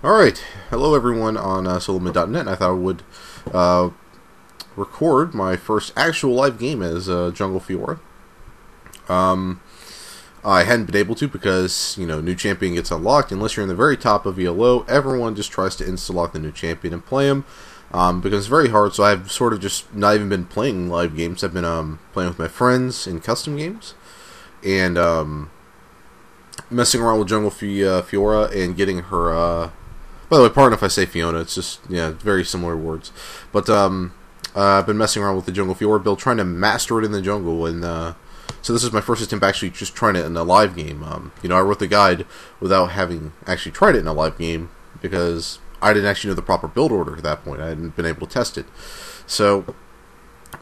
Alright, hello everyone on Solomon.net. I thought I would record my first actual live game as Jungle Fiora. I hadn't been able to because, you know, new champion gets unlocked. Unless you're in the very top of ELO, everyone just tries to insta-lock the new champion and play him. Because it's very hard, so I've sort of just not even been playing live games. I've been playing with my friends in custom games. And messing around with Jungle Fiora and getting her... by the way, pardon if I say Fiona, it's just, yeah, very similar words. But I've been messing around with the Jungle Fiora build, trying to master it in the jungle, and so this is my first attempt actually just trying it in a live game. You know, I wrote the guide without having actually tried it in a live game, because I didn't actually know the proper build order at that point. I hadn't been able to test it. So,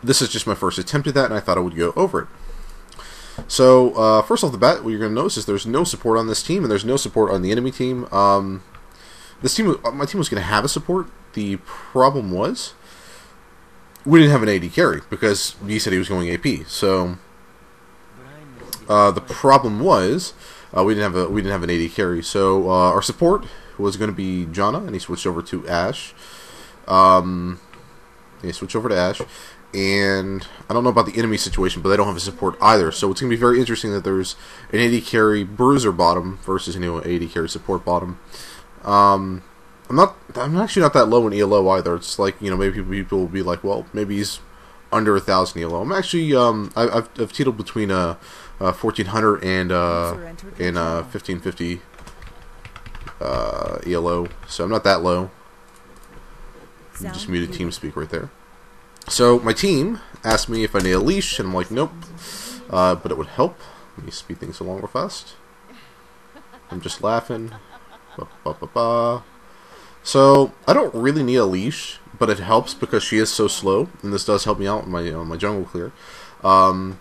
this is just my first attempt at that, and I thought I would go over it. So, first off the bat, what you're going to notice is there's no support on this team, and there's no support on the enemy team. This team, my team was going to have a support. The problem was we didn't have an AD carry because he said he was going AP. So the problem was we didn't have an AD carry. So our support was going to be Janna, and he switched over to Ashe. And I don't know about the enemy situation, but they don't have a support either. So it's going to be very interesting that there's an AD carry bruiser bottom versus, you know, AD carry support bottom. I'm actually not that low in ELO either. It's like, you know, maybe people will be like, well, maybe he's under 1,000 ELO. I'm actually, I've teetled between 1,400 and 1,550 ELO, so I'm not that low. I just muted TeamSpeak right there. So my team asked me if I need a leash, and I'm like, nope, but it would help. Let me speed things along real fast. I'm just laughing. So I don't really need a leash, but it helps because she is so slow, and this does help me out in my jungle clear. I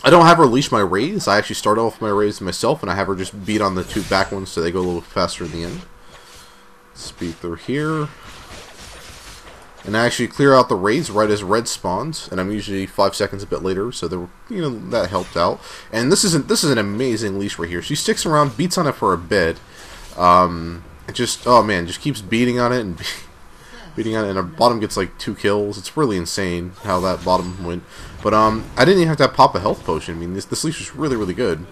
don't have her leash my raids. I actually start off my raids myself, and I have her just beat on the two back ones so they go a little faster in the end. Speed through here, and I actually clear out the raids right as red spawns, and I'm usually 5 seconds a bit later, so there, you know, that helped out. And this is an amazing leash right here. She sticks around, beats on it for a bit. It just, oh man, just keeps beating on it and beating on it, and our bottom gets like 2 kills. It's really insane how that bottom went. But I didn't even have to pop a health potion. I mean, this leash was really, really good.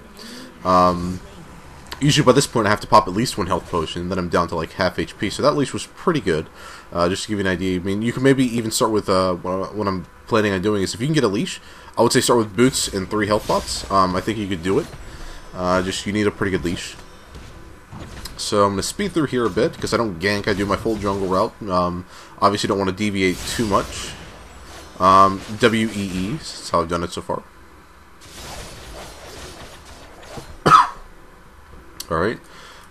Usually by this point I have to pop at least 1 health potion, then I'm down to like half HP. So that leash was pretty good. Just to give you an idea, I mean, you can maybe even start with what I'm planning on doing is if you can get a leash, I would say start with boots and 3 health pots. I think you could do it. Just you need a pretty good leash. So I'm going to speed through here a bit, because I don't gank, I do my full jungle route. Obviously don't want to deviate too much. WEE, that's how I've done it so far. Alright,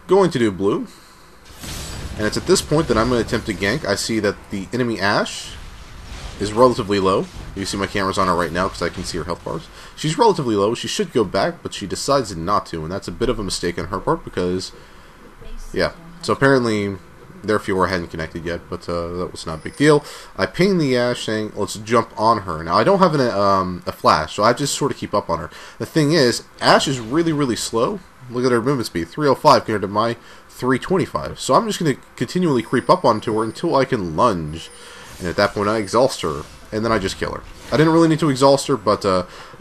going to do blue. And it's at this point that I'm going to attempt to gank. I see that the enemy Ashe is relatively low. You see my camera's on her right now because I can see her health bars. She's relatively low, she should go back, but she decides not to, and that's a bit of a mistake on her part because... yeah, so apparently their Fiora hadn't connected yet, but that was not a big deal. I ping the Ashe saying, let's jump on her. Now, I don't have a flash, so I just sort of keep up on her. The thing is, Ashe is really, really slow. Look at her movement speed, 305 compared to my 325. So I'm just going to continually creep up onto her until I can lunge. And at that point, I exhaust her, and then I just kill her. I didn't really need to exhaust her, but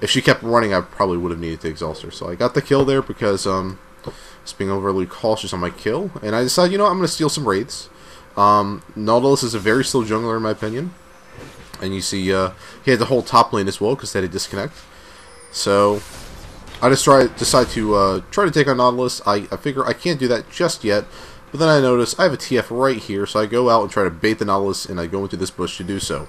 if she kept running, I probably would have needed to exhaust her. So I got the kill there because... just being overly cautious on my kill, and I decided, you know, I'm going to steal some wraiths. Nautilus is a very slow jungler in my opinion, and you see he had the whole top lane as well because they had a disconnect. So I just decide to try to take on Nautilus. I figure I can't do that just yet, but then I notice I have a TF right here, so I go out and try to bait the Nautilus, and I go into this bush to do so.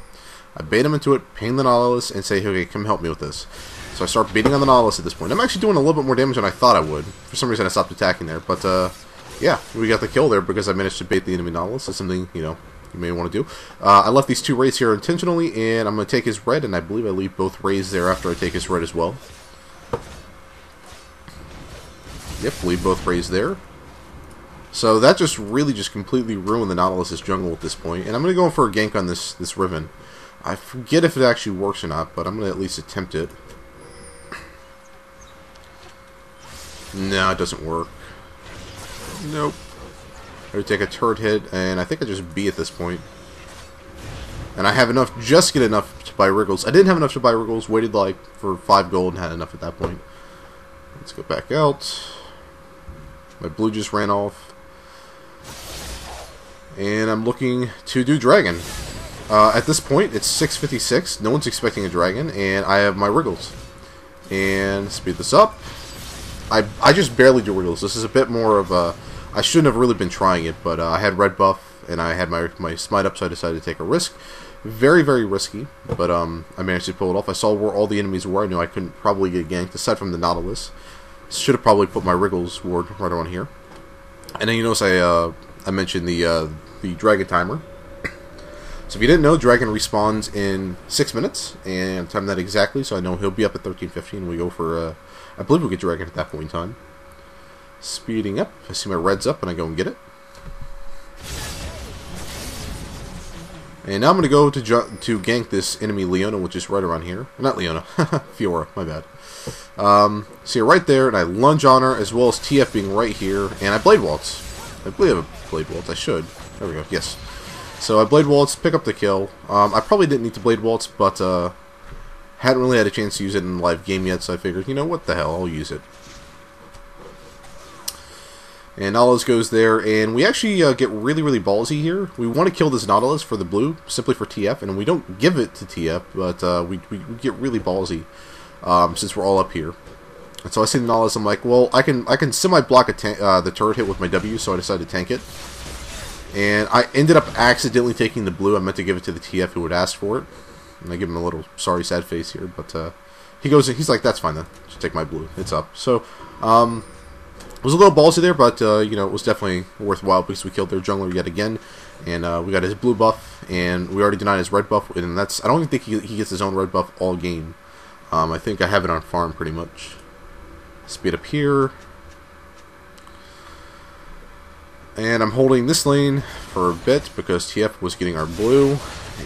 I bait him into it, ping the Nautilus, and say, okay, come help me with this. So I start beating on the Nautilus at this point. I'm actually doing a little bit more damage than I thought I would. For some reason I stopped attacking there. But, yeah, we got the kill there because I managed to bait the enemy Nautilus. It's something, you know, you may want to do. I left these 2 raids here intentionally, and I'm going to take his red, and I believe I leave both raids there after I take his red as well. Yep, leave both raids there. So that just really just completely ruined the Nautilus's jungle at this point. And I'm going to go in for a gank on this Riven. I forget if it actually works or not, but I'm going to at least attempt it. No, it doesn't work. Nope. I would take a turret hit, and I think I just B at this point. And I have enough, just get enough to buy Wriggles. I didn't have enough to buy Wriggles, waited like for 5 gold and had enough at that point. Let's go back out. My blue just ran off. And I'm looking to do dragon. At this point, it's 6:56. No one's expecting a dragon, and I have my Wriggles. And speed this up. I just barely do Wriggles. This is a bit more of a... I shouldn't have really been trying it, but I had red buff, and I had my smite up, so I decided to take a risk. Very, very risky, but I managed to pull it off. I saw where all the enemies were. I knew I couldn't probably get ganked, aside from the Nautilus. Should have probably put my Wriggles ward right on here. And then you notice I mentioned the dragon timer. So if you didn't know, dragon respawns in 6 minutes, and time that exactly, so I know he'll be up at 13:50, and we go for, I believe we'll get dragon at that point in time. Speeding up, I see my reds up, and I go and get it. And now I'm going to go to gank this enemy Leona, which is right around here. Not Leona, Fiora, my bad. See her right there, and I lunge on her, as well as TF being right here, and I Blade Waltz. I believe I have a Blade Waltz, I should. There we go, yes. So I Blade Waltz, pick up the kill. I probably didn't need to Blade Waltz, but hadn't really had a chance to use it in the live game yet, so I figured, you know, what the hell, I'll use it. And Nautilus goes there, and we actually get really, really ballsy here. We want to kill this Nautilus for the blue, simply for TF, and we don't give it to TF, but we get really ballsy since we're all up here. And so I see the Nautilus, I'm like, well, I can semi-block the turret hit with my W, so I decided to tank it. And I ended up accidentally taking the blue. I meant to give it to the TF who would ask for it. And I give him a little sorry, sad face here, but he's like, that's fine then. Just take my blue. It's up. So, it was a little ballsy there, but, you know, it was definitely worthwhile because we killed their jungler yet again. And we got his blue buff, and we already denied his red buff. And that's, I don't even think he gets his own red buff all game. I think I have it on farm pretty much. Speed up here. And I'm holding this lane for a bit because TF was getting our blue.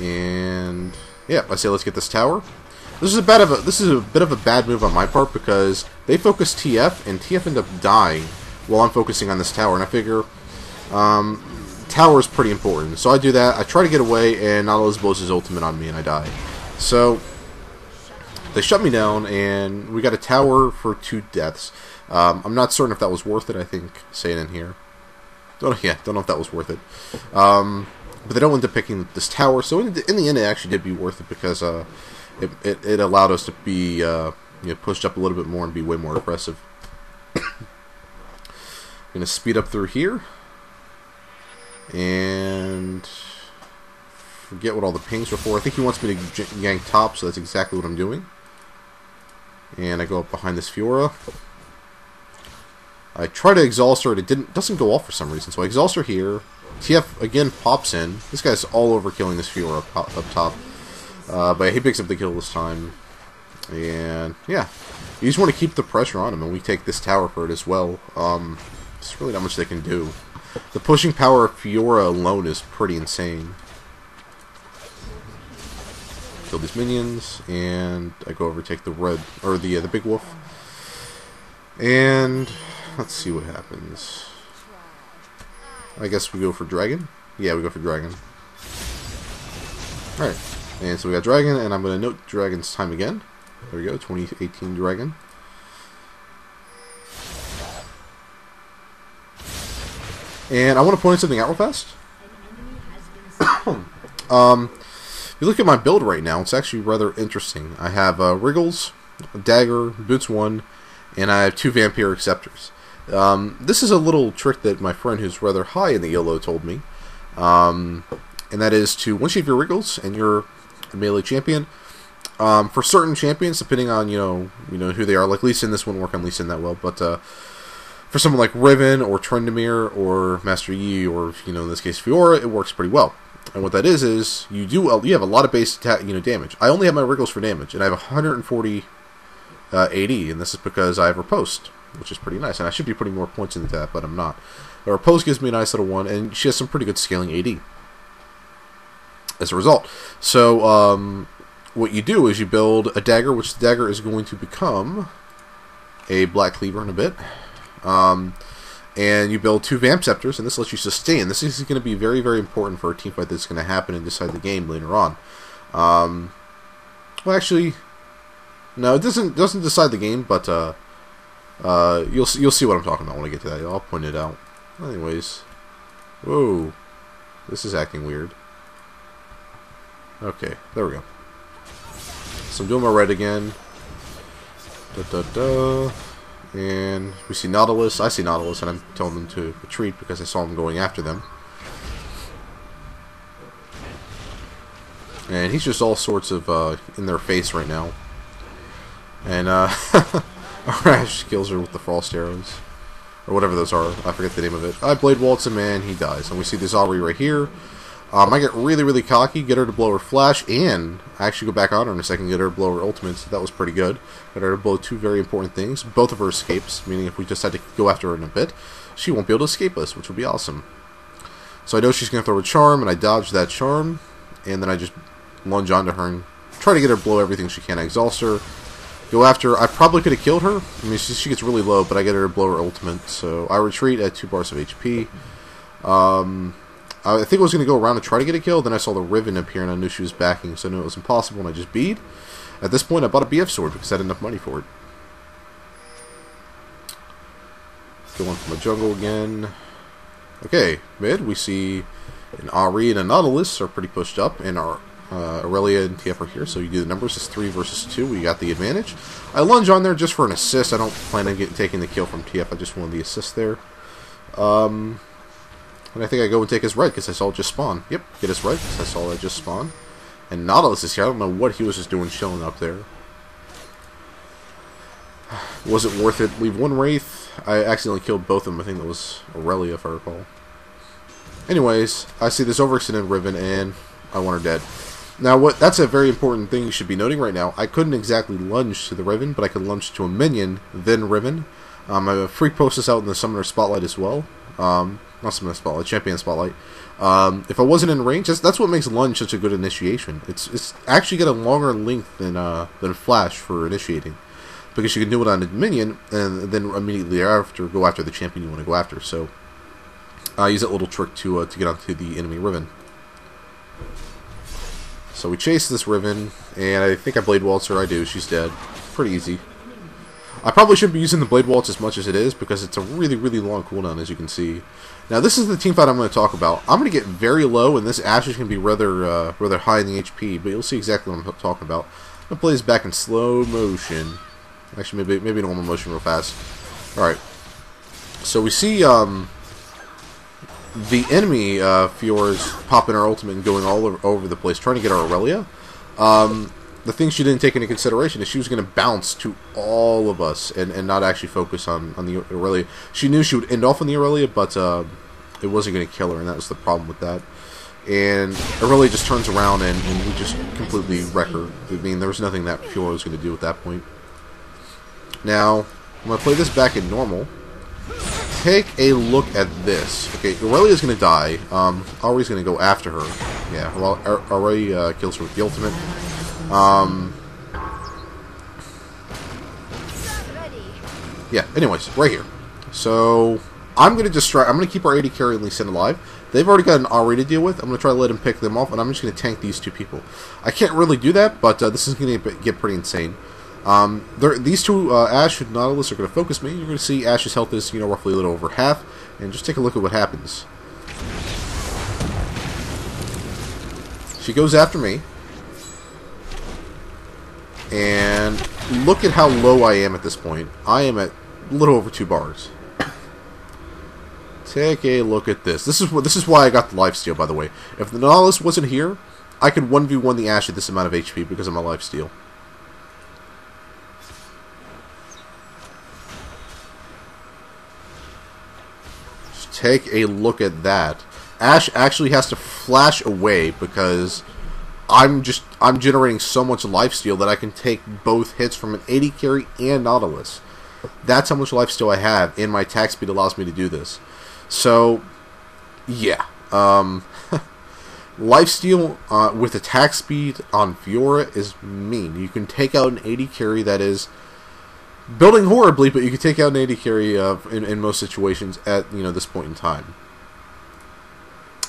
And yeah, I say let's get this tower. This is a bit of a bad move on my part because they focus TF and TF end up dying while I'm focusing on this tower. And I figure tower is pretty important. So I do that. I try to get away, and Nautilus blows his ultimate on me, and I die. So they shut me down, and we got a tower for 2 deaths. I'm not certain if that was worth it. I think saying in here. Don't know if that was worth it. But they don't end up picking this tower, so in the end, it actually did be worth it because it allowed us to be pushed up a little bit more and be way more aggressive. Gonna speed up through here and forget what all the pings were for. I think he wants me to gank top, so that's exactly what I'm doing. And I go up behind this Fiora. I try to exhaust her, and it doesn't go off for some reason. So I exhaust her here. TF again pops in. This guy's all over killing this Fiora up top. But he picks up the kill this time. And yeah, you just want to keep the pressure on him, and we take this tower for it as well. There's really not much they can do. The pushing power of Fiora alone is pretty insane. Kill these minions, and I go over to take the red, or the big wolf. And let's see what happens. I guess we go for dragon. Yeah, we go for dragon. Alright, and so we got dragon, and I'm going to note dragon's time again. There we go, 2018 dragon. And I want to point something out real fast. If you look at my build right now, it's actually rather interesting. I have Wriggles, Dagger, Boots 1, and I have 2 Vampire Acceptors. This is a little trick that my friend who's rather high in the YOLO told me. And that is to, once you have your Wriggles and you're a melee champion, for certain champions, depending on, you know who they are, like Lee Sin, this wouldn't work on Lee Sin that well, but for someone like Riven or Trendemir or Master Yi or, in this case Fiora, it works pretty well. And what that is you have a lot of base damage. I only have my Wriggles for damage, and I have 140 AD, and this is because I have Riposte, which is pretty nice. And I should be putting more points into that, but I'm not. But Riposte gives me a nice little one, and she has some pretty good scaling AD as a result. So what you do is you build a dagger, which the dagger is going to become a black cleaver in a bit. And you build 2 Vamp Scepters, and this lets you sustain. This is going to be very, very important for a team fight that's going to happen and decide the game later on. Well, actually, no, it doesn't decide the game, but you'll see what I'm talking about when I get to that. I'll point it out. Anyways, whoa, this is acting weird. Okay, there we go. So I'm doing my red again. And we see Nautilus. I see Nautilus, and I'm telling them to retreat because I saw him going after them. And he's just all sorts of in their face right now. And Arash kills her with the frost arrows. Or whatever those are. I forget the name of it. I Blade Waltz him, and he dies. And we see this Ari right here. I get really, really cocky, get her to blow her flash, and I actually go back on her in a second, get her to blow her ultimate, so that was pretty good. Get her to blow 2 very important things. Both of her escapes, meaning if we just had to go after her in a bit, she won't be able to escape us, which would be awesome. So I know she's going to throw a charm, and I dodge that charm, and then I just lunge onto her and try to get her to blow everything she can. I exhaust her, go after her. I probably could have killed her. I mean, she gets really low, but I get her to blow her ultimate, so I retreat at 2 bars of HP. I think I was going to go around and try to get a kill, then I saw the Riven appear and I knew she was backing, so I knew it was impossible and I just beat. At this point I bought a BF sword because I had enough money for it. Going for my jungle again. Okay, mid, we see an Ari and a Nautilus are pretty pushed up, and our Aurelia and TF are here, so you do the numbers, it's 3 versus 2, we got the advantage. I lunge on there just for an assist. I don't plan on taking the kill from TF, I just wanted the assist there. And I think I go and take his red because I saw it just spawn. Yep, get his red because I saw it just spawn. And Nautilus is here. I don't know what he was just doing chilling up there. Was it worth it? Leave 1 Wraith. I accidentally killed both of them. I think that was Aurelia if I recall. Anyways, I see this overextended Riven and I want her dead. Now, that's a very important thing you should be noting right now. I couldn't exactly lunge to the Riven, but I could lunge to a minion, then Riven. I have a Freak post this out in the Summoner Spotlight as well. Not Summoner Spotlight, Champion Spotlight. If I wasn't in range, that's what makes lunge such a good initiation. It's actually got a longer length than Flash for initiating, because you can do it on a minion and then immediately after go after the champion you want to go after. So I use that little trick to get onto the enemy Riven. So we chase this Riven, and I think I Blade Waltz her. I do. She's dead. Pretty easy. I probably shouldn't be using the Blade Waltz as much as it is, because it's a really, really long cooldown, as you can see. Now, this is the team fight I'm going to talk about. I'm going to get very low, and this Ashe is going to be rather high in the HP, but you'll see exactly what I'm talking about. I'm going to play this back in slow motion. Actually, maybe normal motion real fast. Alright. So we see the enemy Fiora is popping her ultimate and going all over the place, trying to get our Aurelia. The thing she didn't take into consideration is she was going to bounce to all of us and not actually focus on the Aurelia. She knew she would end off on the Aurelia, but it wasn't going to kill her, and that was the problem with that. And Aurelia just turns around and we just completely wreck her. I mean, there was nothing that Fiora was going to do at that point. Now, I'm going to play this back in normal. Take a look at this. Okay, Aurelia's going to die. Ari's going to go after her. Yeah, well, Ari kills her with the ultimate. Yeah, anyways, right here. So, I'm going to distract. I'm going to keep our AD carry and Lee Sin alive. They've already got an Ari to deal with. I'm going to try to let him pick them off, and I'm just going to tank these 2 people. I can't really do that, but this is going to get pretty insane. These 2, Ashe and Nautilus, are going to focus me. You're going to see Ashe's health is, roughly a little over half, and just take a look at what happens. She goes after me. And look at how low I am at this point. I am at a little over 2 bars. Take a look at this. This is why I got the lifesteal, by the way. If the Nautilus wasn't here, I could 1v1 the Ashe at this amount of HP because of my lifesteal. Just take a look at that. Ashe actually has to flash away because I'm generating so much lifesteal that I can take both hits from an AD carry and Nautilus. That's how much lifesteal I have, and my attack speed allows me to do this. So, yeah. Lifesteal with attack speed on Fiora is mean. You can take out an AD carry that is building horribly, but you can take out an AD carry in most situations at this point in time.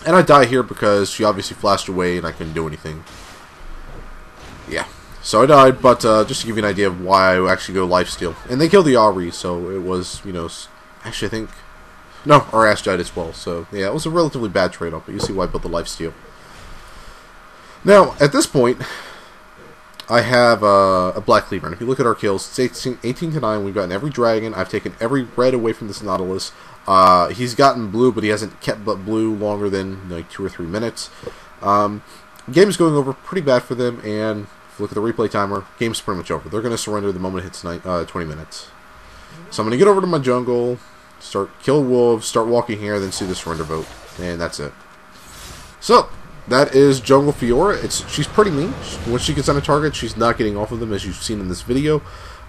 And I die here because she obviously flashed away and I couldn't do anything. Yeah, so I died, but just to give you an idea of why I actually go lifesteal. And they killed the Ahri, so it was, actually I think... No, our Ashe died as well, so yeah, it was a relatively bad trade-off, but you see why I built the lifesteal. Now, at this point, I have a Black Cleaver, and if you look at our kills, it's 18 to 9, we've gotten every dragon, I've taken every red away from this Nautilus. He's gotten blue, but he hasn't kept blue longer than like 2 or 3 minutes. Game is going over pretty bad for them, and if you look at the replay timer, game's pretty much over. They're going to surrender the moment it hits 20 minutes. So I'm going to get over to my jungle, kill wolves, start walking here, then see the surrender vote, and that's it. So that is Jungle Fiora. She's pretty mean. Once she gets on a target, she's not getting off of them, as you've seen in this video.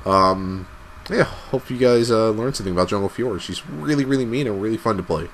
Yeah, hope you guys learned something about Jungle Fiora. She's really, really mean and really fun to play.